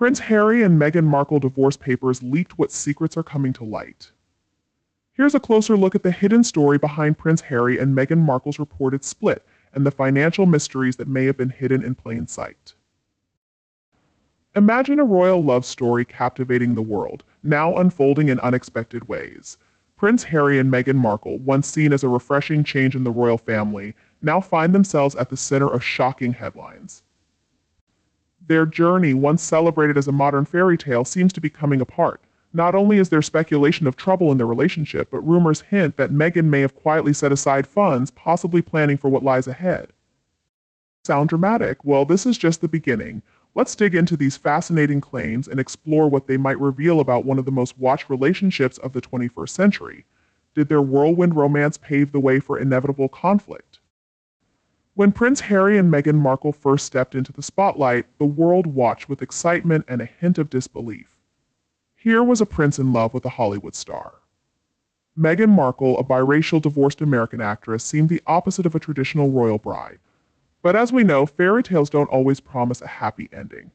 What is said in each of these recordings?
Prince Harry and Meghan Markle divorce papers leaked what secrets are coming to light. Here's a closer look at the hidden story behind Prince Harry and Meghan Markle's reported split and the financial mysteries that may have been hidden in plain sight. Imagine a royal love story captivating the world, now unfolding in unexpected ways. Prince Harry and Meghan Markle, once seen as a refreshing change in the royal family, now find themselves at the center of shocking headlines. Their journey, once celebrated as a modern fairy tale, seems to be coming apart. Not only is there speculation of trouble in their relationship, but rumors hint that Meghan may have quietly set aside funds, possibly planning for what lies ahead. Sound dramatic? Well, this is just the beginning. Let's dig into these fascinating claims and explore what they might reveal about one of the most watched relationships of the 21st century. Did their whirlwind romance pave the way for inevitable conflict? When Prince Harry and Meghan Markle first stepped into the spotlight, the world watched with excitement and a hint of disbelief. Here was a prince in love with a Hollywood star. Meghan Markle, a biracial divorced American actress, seemed the opposite of a traditional royal bride. But as we know, fairy tales don't always promise a happy ending.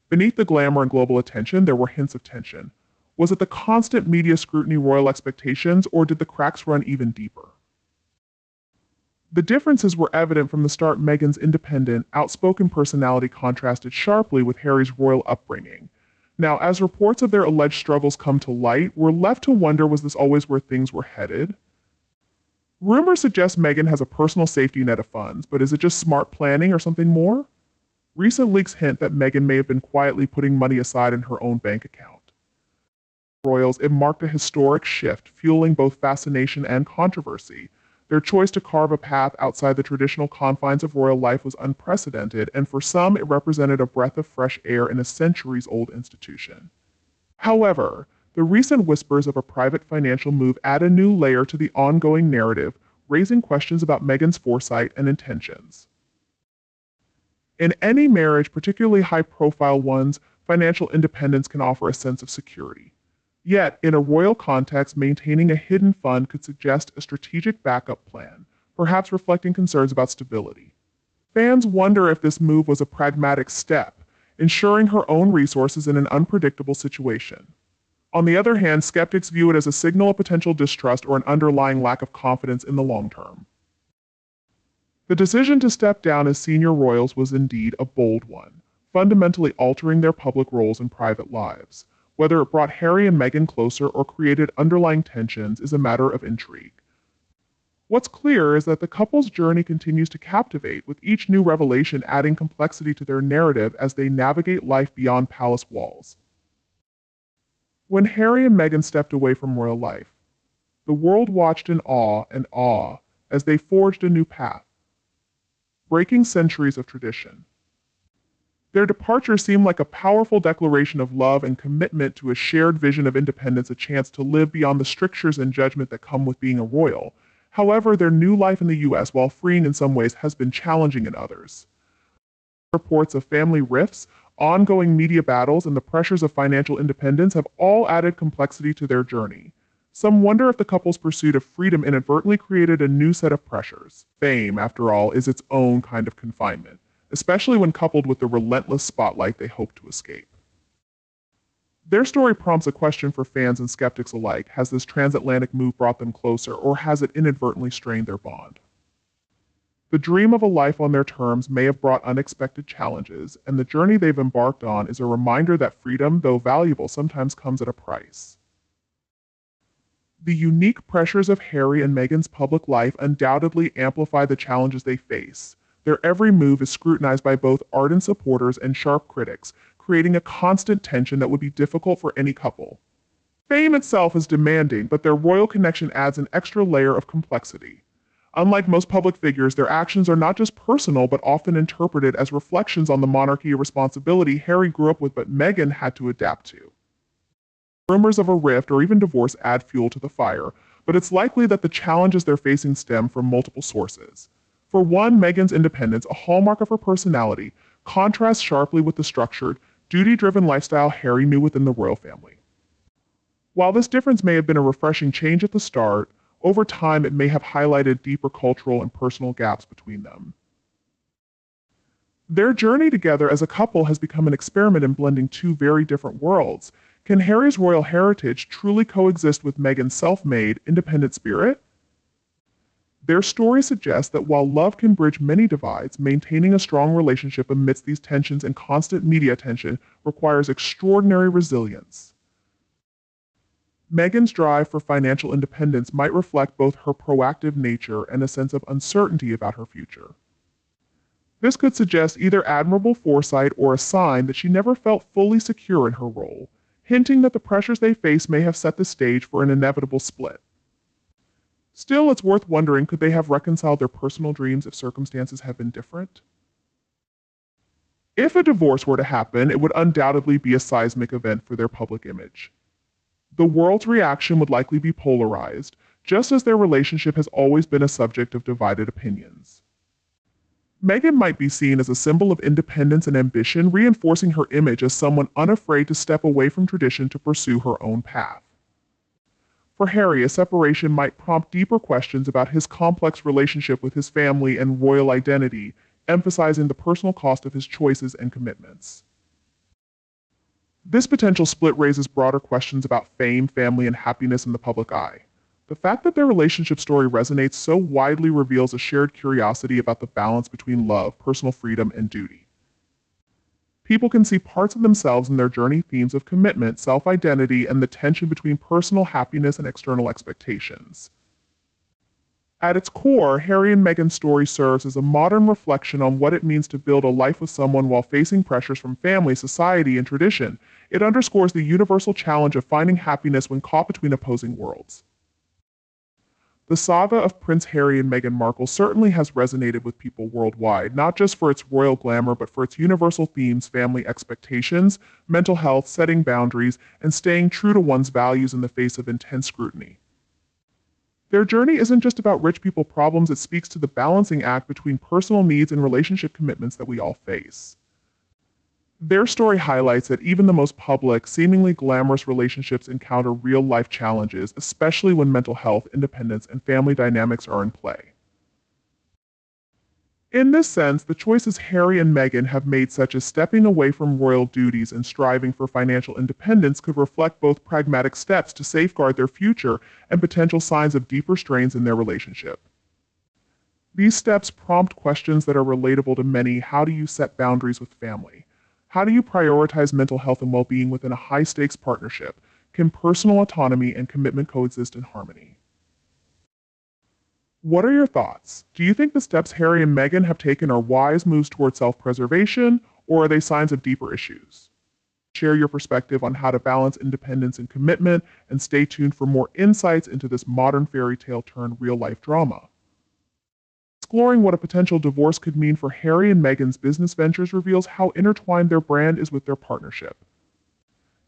Beneath the glamour and global attention, there were hints of tension. Was it the constant media scrutiny, royal expectations, or did the cracks run even deeper? The differences were evident from the start. Meghan's independent, outspoken personality contrasted sharply with Harry's royal upbringing. Now, as reports of their alleged struggles come to light, we're left to wonder, was this always where things were headed? Rumors suggest Meghan has a personal safety net of funds, but is it just smart planning or something more? Recent leaks hint that Meghan may have been quietly putting money aside in her own bank account. Royals, it marked a historic shift, fueling both fascination and controversy. Their choice to carve a path outside the traditional confines of royal life was unprecedented, and for some, it represented a breath of fresh air in a centuries-old institution. However, the recent whispers of a private financial move add a new layer to the ongoing narrative, raising questions about Meghan's foresight and intentions. In any marriage, particularly high-profile ones, financial independence can offer a sense of security. Yet, in a royal context, maintaining a hidden fund could suggest a strategic backup plan, perhaps reflecting concerns about stability. Fans wonder if this move was a pragmatic step, ensuring her own resources in an unpredictable situation. On the other hand, skeptics view it as a signal of potential distrust or an underlying lack of confidence in the long term. The decision to step down as senior royals was indeed a bold one, fundamentally altering their public roles and private lives. Whether it brought Harry and Meghan closer or created underlying tensions is a matter of intrigue. What's clear is that the couple's journey continues to captivate, with each new revelation adding complexity to their narrative as they navigate life beyond palace walls. When Harry and Meghan stepped away from royal life, the world watched in awe as they forged a new path, breaking centuries of tradition. Their departure seemed like a powerful declaration of love and commitment to a shared vision of independence, a chance to live beyond the strictures and judgment that come with being a royal. However, their new life in the US, while freeing in some ways, has been challenging in others. Reports of family rifts, ongoing media battles, and the pressures of financial independence have all added complexity to their journey. Some wonder if the couple's pursuit of freedom inadvertently created a new set of pressures. Fame, after all, is its own kind of confinement, especially when coupled with the relentless spotlight they hope to escape. Their story prompts a question for fans and skeptics alike. Has this transatlantic move brought them closer, or has it inadvertently strained their bond? The dream of a life on their terms may have brought unexpected challenges, and the journey they've embarked on is a reminder that freedom, though valuable, sometimes comes at a price. The unique pressures of Harry and Meghan's public life undoubtedly amplify the challenges they face. Their every move is scrutinized by both ardent supporters and sharp critics, creating a constant tension that would be difficult for any couple. Fame itself is demanding, but their royal connection adds an extra layer of complexity. Unlike most public figures, their actions are not just personal, but often interpreted as reflections on the monarchy responsibility Harry grew up with but Meghan had to adapt to. Rumors of a rift or even divorce add fuel to the fire, but it's likely that the challenges they're facing stem from multiple sources. For one, Meghan's independence, a hallmark of her personality, contrasts sharply with the structured, duty-driven lifestyle Harry knew within the royal family. While this difference may have been a refreshing change at the start, over time it may have highlighted deeper cultural and personal gaps between them. Their journey together as a couple has become an experiment in blending two very different worlds. Can Harry's royal heritage truly coexist with Meghan's self-made, independent spirit? Their story suggests that while love can bridge many divides, maintaining a strong relationship amidst these tensions and constant media attention requires extraordinary resilience. Meghan's drive for financial independence might reflect both her proactive nature and a sense of uncertainty about her future. This could suggest either admirable foresight or a sign that she never felt fully secure in her role, hinting that the pressures they face may have set the stage for an inevitable split. Still, it's worth wondering, could they have reconciled their personal dreams if circumstances had been different? If a divorce were to happen, it would undoubtedly be a seismic event for their public image. The world's reaction would likely be polarized, just as their relationship has always been a subject of divided opinions. Meghan might be seen as a symbol of independence and ambition, reinforcing her image as someone unafraid to step away from tradition to pursue her own path. For Harry, a separation might prompt deeper questions about his complex relationship with his family and royal identity, emphasizing the personal cost of his choices and commitments. This potential split raises broader questions about fame, family, and happiness in the public eye. The fact that their relationship story resonates so widely reveals a shared curiosity about the balance between love, personal freedom, and duty. People can see parts of themselves in their journey, themes of commitment, self-identity, and the tension between personal happiness and external expectations. At its core, Harry and Meghan's story serves as a modern reflection on what it means to build a life with someone while facing pressures from family, society, and tradition. It underscores the universal challenge of finding happiness when caught between opposing worlds. The saga of Prince Harry and Meghan Markle certainly has resonated with people worldwide, not just for its royal glamour, but for its universal themes, family expectations, mental health, setting boundaries, and staying true to one's values in the face of intense scrutiny. Their journey isn't just about rich people problems, it speaks to the balancing act between personal needs and relationship commitments that we all face. Their story highlights that even the most public, seemingly glamorous relationships encounter real-life challenges, especially when mental health, independence, and family dynamics are in play. In this sense, the choices Harry and Meghan have made, such as stepping away from royal duties and striving for financial independence, could reflect both pragmatic steps to safeguard their future and potential signs of deeper strains in their relationship. These steps prompt questions that are relatable to many. How do you set boundaries with family? How do you prioritize mental health and well-being within a high-stakes partnership? Can personal autonomy and commitment coexist in harmony? What are your thoughts? Do you think the steps Harry and Meghan have taken are wise moves toward self-preservation, or are they signs of deeper issues? Share your perspective on how to balance independence and commitment, and stay tuned for more insights into this modern fairy tale turned real-life drama. Exploring what a potential divorce could mean for Harry and Meghan's business ventures reveals how intertwined their brand is with their partnership.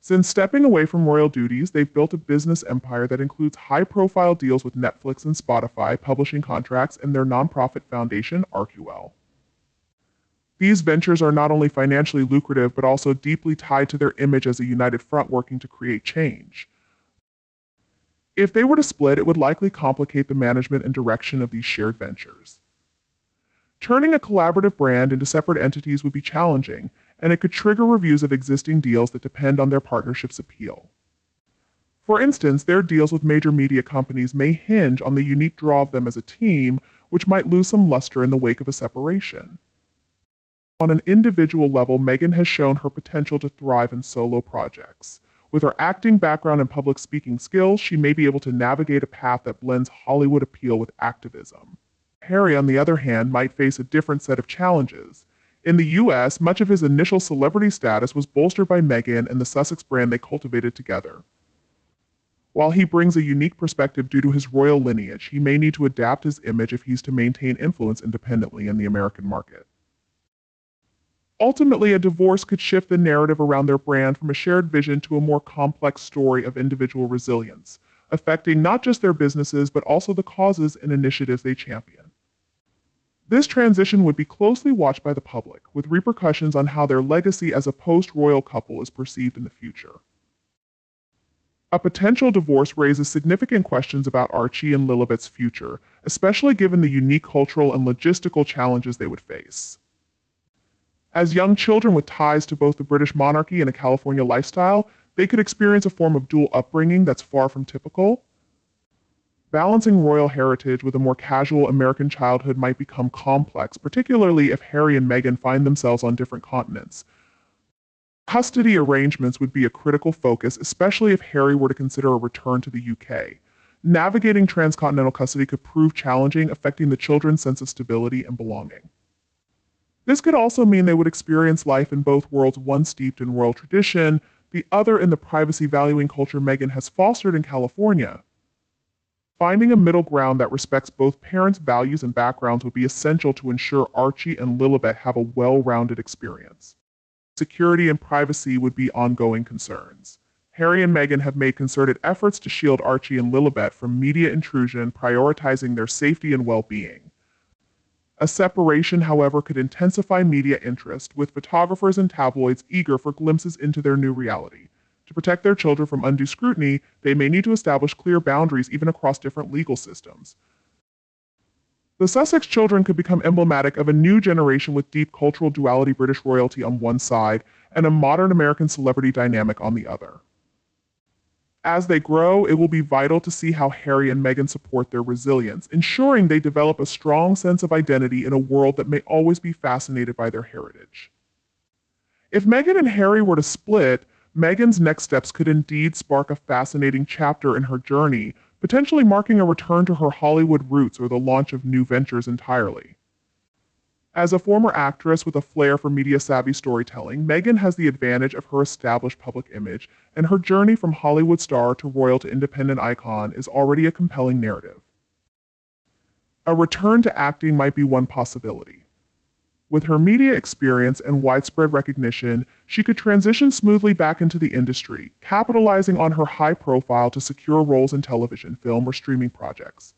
Since stepping away from royal duties, they've built a business empire that includes high-profile deals with Netflix and Spotify, publishing contracts, and their nonprofit foundation, ArcuWell. These ventures are not only financially lucrative, but also deeply tied to their image as a united front working to create change. If they were to split, it would likely complicate the management and direction of these shared ventures. Turning a collaborative brand into separate entities would be challenging, and it could trigger reviews of existing deals that depend on their partnership's appeal. For instance, their deals with major media companies may hinge on the unique draw of them as a team, which might lose some luster in the wake of a separation. On an individual level, Meghan has shown her potential to thrive in solo projects. With her acting background and public speaking skills, she may be able to navigate a path that blends Hollywood appeal with activism. Harry, on the other hand, might face a different set of challenges. In the US, much of his initial celebrity status was bolstered by Meghan and the Sussex brand they cultivated together. While he brings a unique perspective due to his royal lineage, he may need to adapt his image if he's to maintain influence independently in the American market. Ultimately, a divorce could shift the narrative around their brand from a shared vision to a more complex story of individual resilience, affecting not just their businesses, but also the causes and initiatives they champion. This transition would be closely watched by the public, with repercussions on how their legacy as a post-royal couple is perceived in the future. A potential divorce raises significant questions about Archie and Lilibet's future, especially given the unique cultural and logistical challenges they would face. As young children with ties to both the British monarchy and a California lifestyle, they could experience a form of dual upbringing that's far from typical. Balancing royal heritage with a more casual American childhood might become complex, particularly if Harry and Meghan find themselves on different continents. Custody arrangements would be a critical focus, especially if Harry were to consider a return to the UK. Navigating transcontinental custody could prove challenging, affecting the children's sense of stability and belonging. This could also mean they would experience life in both worlds, one steeped in royal tradition, the other in the privacy-valuing culture Meghan has fostered in California. Finding a middle ground that respects both parents' values and backgrounds would be essential to ensure Archie and Lilibet have a well-rounded experience. Security and privacy would be ongoing concerns. Harry and Meghan have made concerted efforts to shield Archie and Lilibet from media intrusion, prioritizing their safety and well-being. A separation, however, could intensify media interest, with photographers and tabloids eager for glimpses into their new reality. To protect their children from undue scrutiny, they may need to establish clear boundaries even across different legal systems. The Sussex children could become emblematic of a new generation with deep cultural duality, British royalty on one side and a modern American celebrity dynamic on the other. As they grow, it will be vital to see how Harry and Meghan support their resilience, ensuring they develop a strong sense of identity in a world that may always be fascinated by their heritage. If Meghan and Harry were to split, Meghan's next steps could indeed spark a fascinating chapter in her journey, potentially marking a return to her Hollywood roots or the launch of new ventures entirely. As a former actress with a flair for media-savvy storytelling, Meghan has the advantage of her established public image, and her journey from Hollywood star to royal to independent icon is already a compelling narrative. A return to acting might be one possibility. With her media experience and widespread recognition, she could transition smoothly back into the industry, capitalizing on her high profile to secure roles in television, film, or streaming projects.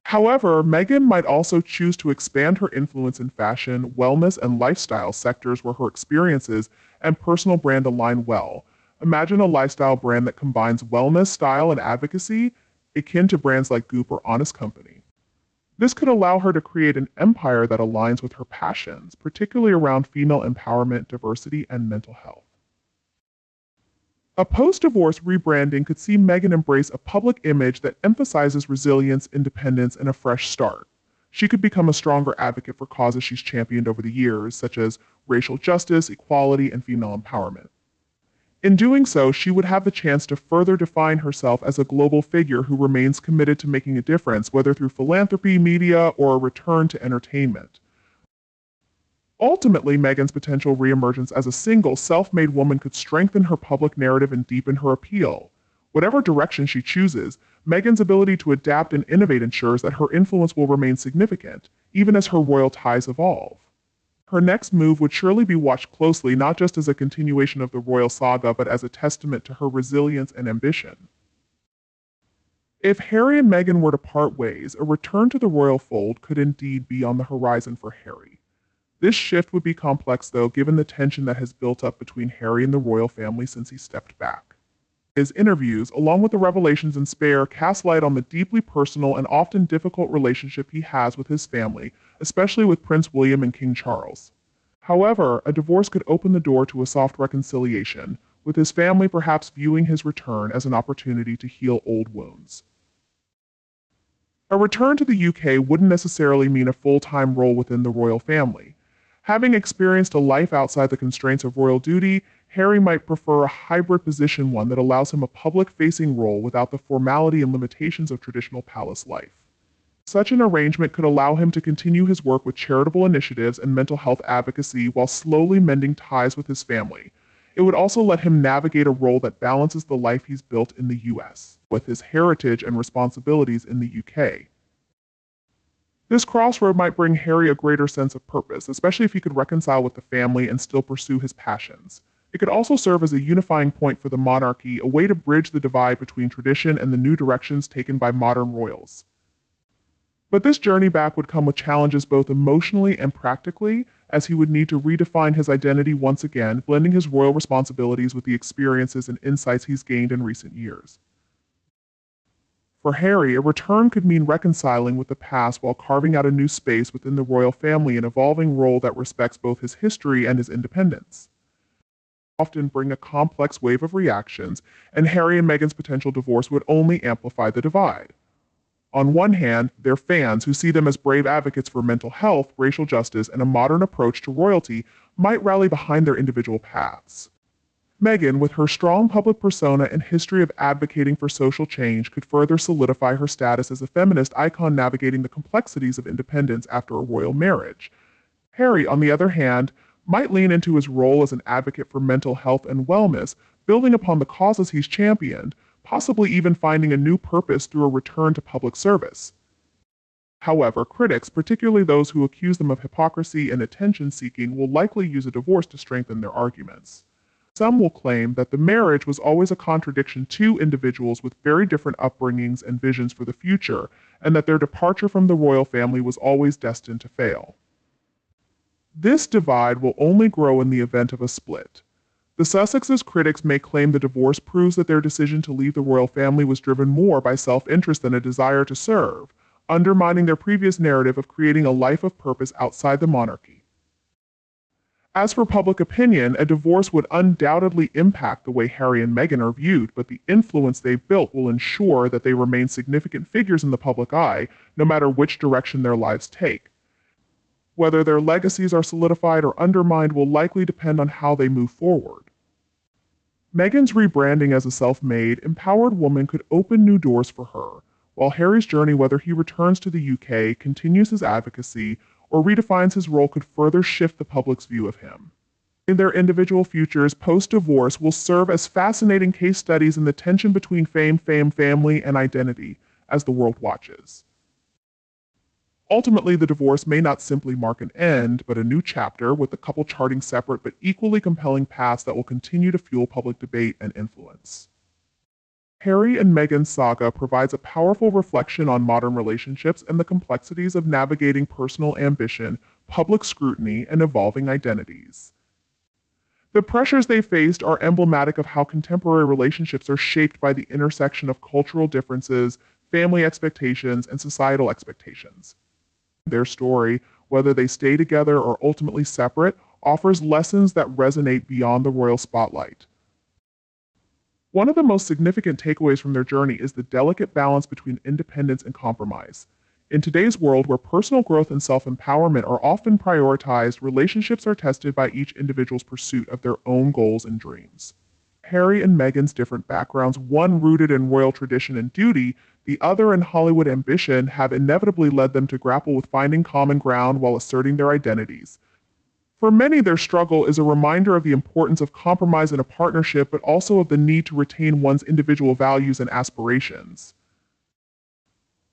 However, Meghan might also choose to expand her influence in fashion, wellness, and lifestyle sectors where her experiences and personal brand align well. Imagine a lifestyle brand that combines wellness, style, and advocacy, akin to brands like Goop or Honest Company. This could allow her to create an empire that aligns with her passions, particularly around female empowerment, diversity, and mental health. A post-divorce rebranding could see Meghan embrace a public image that emphasizes resilience, independence, and a fresh start. She could become a stronger advocate for causes she's championed over the years, such as racial justice, equality, and female empowerment. In doing so, she would have the chance to further define herself as a global figure who remains committed to making a difference, whether through philanthropy, media, or a return to entertainment. Ultimately, Meghan's potential reemergence as a single, self-made woman could strengthen her public narrative and deepen her appeal. Whatever direction she chooses, Meghan's ability to adapt and innovate ensures that her influence will remain significant, even as her royal ties evolve. Her next move would surely be watched closely, not just as a continuation of the royal saga, but as a testament to her resilience and ambition. If Harry and Meghan were to part ways, a return to the royal fold could indeed be on the horizon for Harry. This shift would be complex, though, given the tension that has built up between Harry and the royal family since he stepped back. His interviews, along with the revelations in Spare, cast light on the deeply personal and often difficult relationship he has with his family, especially with Prince William and King Charles. However, a divorce could open the door to a soft reconciliation, with his family perhaps viewing his return as an opportunity to heal old wounds. A return to the UK wouldn't necessarily mean a full-time role within the royal family. Having experienced a life outside the constraints of royal duty, Harry might prefer a hybrid position, one that allows him a public-facing role without the formality and limitations of traditional palace life. Such an arrangement could allow him to continue his work with charitable initiatives and mental health advocacy while slowly mending ties with his family. It would also let him navigate a role that balances the life he's built in the US with his heritage and responsibilities in the UK. This crossroad might bring Harry a greater sense of purpose, especially if he could reconcile with the family and still pursue his passions. It could also serve as a unifying point for the monarchy, a way to bridge the divide between tradition and the new directions taken by modern royals. But this journey back would come with challenges both emotionally and practically, as he would need to redefine his identity once again, blending his royal responsibilities with the experiences and insights he's gained in recent years. For Harry, a return could mean reconciling with the past while carving out a new space within the royal family, an evolving role that respects both his history and his independence. Often bring a complex wave of reactions, and Harry and Meghan's potential divorce would only amplify the divide. On one hand, their fans, who see them as brave advocates for mental health, racial justice, and a modern approach to royalty, might rally behind their individual paths. Meghan, with her strong public persona and history of advocating for social change, could further solidify her status as a feminist icon navigating the complexities of independence after a royal marriage. Harry, on the other hand, might lean into his role as an advocate for mental health and wellness, building upon the causes he's championed, possibly even finding a new purpose through a return to public service. However, critics, particularly those who accuse them of hypocrisy and attention-seeking, will likely use a divorce to strengthen their arguments. Some will claim that the marriage was always a contradiction to individuals with very different upbringings and visions for the future, and that their departure from the royal family was always destined to fail. This divide will only grow in the event of a split. The Sussexes' critics may claim the divorce proves that their decision to leave the royal family was driven more by self-interest than a desire to serve, undermining their previous narrative of creating a life of purpose outside the monarchy. As for public opinion, a divorce would undoubtedly impact the way Harry and Meghan are viewed, but the influence they've built will ensure that they remain significant figures in the public eye, no matter which direction their lives take. Whether their legacies are solidified or undermined will likely depend on how they move forward. Meghan's rebranding as a self-made, empowered woman could open new doors for her, while Harry's journey, whether he returns to the UK, continues his advocacy, or redefines his role, could further shift the public's view of him. In their individual futures, post-divorce will serve as fascinating case studies in the tension between fame, family, and identity as the world watches. Ultimately, the divorce may not simply mark an end, but a new chapter, with the couple charting separate but equally compelling paths that will continue to fuel public debate and influence. Harry and Meghan's saga provides a powerful reflection on modern relationships and the complexities of navigating personal ambition, public scrutiny, and evolving identities. The pressures they faced are emblematic of how contemporary relationships are shaped by the intersection of cultural differences, family expectations, and societal expectations. Their story, whether they stay together or ultimately separate, offers lessons that resonate beyond the royal spotlight. One of the most significant takeaways from their journey is the delicate balance between independence and compromise. In today's world, where personal growth and self-empowerment are often prioritized, relationships are tested by each individual's pursuit of their own goals and dreams. Harry and Meghan's different backgrounds, one rooted in royal tradition and duty, the other in Hollywood ambition, have inevitably led them to grapple with finding common ground while asserting their identities. For many, their struggle is a reminder of the importance of compromise in a partnership, but also of the need to retain one's individual values and aspirations.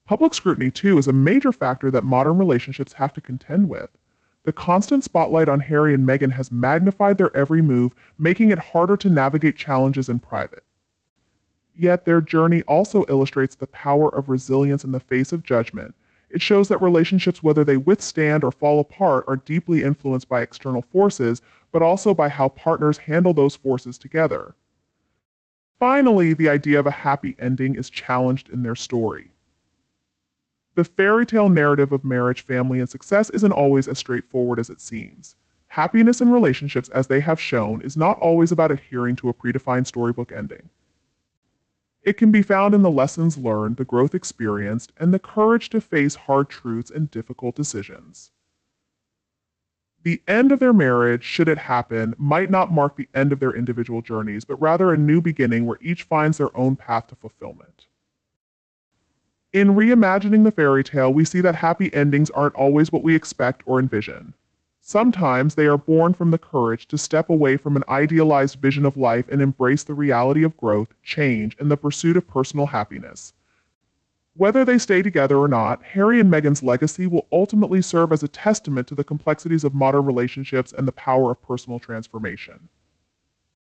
Public scrutiny, too, is a major factor that modern relationships have to contend with. The constant spotlight on Harry and Meghan has magnified their every move, making it harder to navigate challenges in private. Yet their journey also illustrates the power of resilience in the face of judgment. It shows that relationships, whether they withstand or fall apart, are deeply influenced by external forces, but also by how partners handle those forces together. Finally, the idea of a happy ending is challenged in their story. The fairy tale narrative of marriage, family, and success isn't always as straightforward as it seems. Happiness in relationships, as they have shown, is not always about adhering to a predefined storybook ending. It can be found in the lessons learned, the growth experienced, and the courage to face hard truths and difficult decisions. The end of their marriage, should it happen, might not mark the end of their individual journeys, but rather a new beginning where each finds their own path to fulfillment. In reimagining the fairy tale, we see that happy endings aren't always what we expect or envision. Sometimes they are born from the courage to step away from an idealized vision of life and embrace the reality of growth, change, and the pursuit of personal happiness. Whether they stay together or not, Harry and Meghan's legacy will ultimately serve as a testament to the complexities of modern relationships and the power of personal transformation.